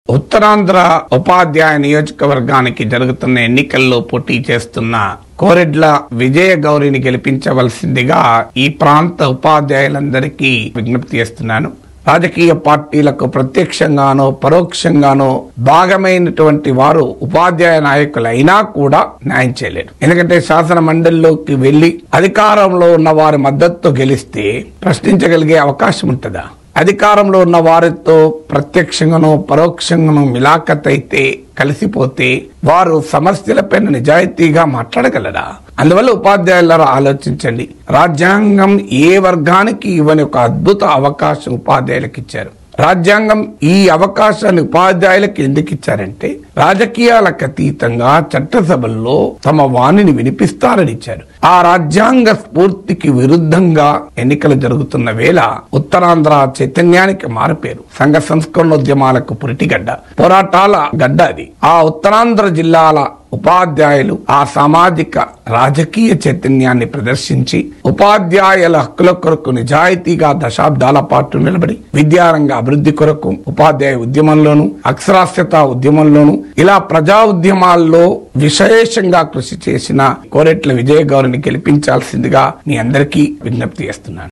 ఉత్తరాంధ్ర ఉపాధ్యాయ నియోజకవర్గానికి జరుగుతున్న ఎన్నికల్లో పోటీ చేస్తున్న కోరెడ్ల విజయ గౌరిని గెలిపించవలసిందిగా ఈ ప్రాంత ఉపాధ్యాయులందరికీ విజ్ఞప్తి చేస్తున్నాను. రాజకీయ పార్టీలకు ప్రత్యక్షంగానో పరోక్షంగానో భాగమైనటువంటి వారు ఉపాధ్యాయ నాయకులైనా కూడా న్యాయం చేయలేరు. ఎందుకంటే శాసన మండలిలోకి వెళ్లి అధికారంలో ఉన్న వారి మద్దతుతో గెలిస్తే ప్రశ్నించగలిగే అవకాశం ఉంటుందా? అధికారంలో ఉన్న వారితో ప్రత్యక్షంగానో పరోక్షంగానో మిలాఖత్ అయితే కలిసిపోతే వారు సమస్యలపైన నిజాయితీగా మాట్లాడగలరా? అందువల్ల ఉపాధ్యాయులారా ఆలోచించండి. రాజ్యాంగం ఏ వర్గానికి ఇవ్వని ఒక అద్భుత అవకాశం ఉపాధ్యాయులకు ఇచ్చారు. రాజ్యాంగం ఈ అవకాశాన్ని ఉపాధ్యాయులకు ఎందుకు ఇచ్చారంటే రాజకీయాలకు అతీతంగా చట్టసభల్లో తమ వాణిని వినిపిస్తారని ఇచ్చారు. ఆ రాజ్యాంగ స్ఫూర్తికి విరుద్ధంగా ఎన్నికలు జరుగుతున్న వేళ ఉత్తరాంధ్ర చైతన్యానికి మారిపేరు. సంఘ సంస్కరణోద్యమాలకు పురిటిగడ్డ, పోరాటాల గడ్డ అది. ఆ ఉత్తరాంధ్ర జిల్లాల ఉపాధ్యాయులు ఆ సామాజిక రాజకీయ చైతన్యాన్ని ప్రదర్శించి ఉపాధ్యాయుల హక్కుల కొరకు నిజాయితీగా దశాబ్దాల పాటు నిలబడి విద్యారంగ అభివృద్ధి కొరకు ఉపాధ్యాయ ఉద్యమంలోను అక్షరాస్యత ఉద్యమంలోను ఇలా ప్రజా ఉద్యమాల్లో విశేషంగా కృషి చేసిన కోరెట్ల విజయ గౌరిని గెలిపించాల్సిందిగా మీ అందరికీ విజ్ఞప్తి చేస్తున్నాను.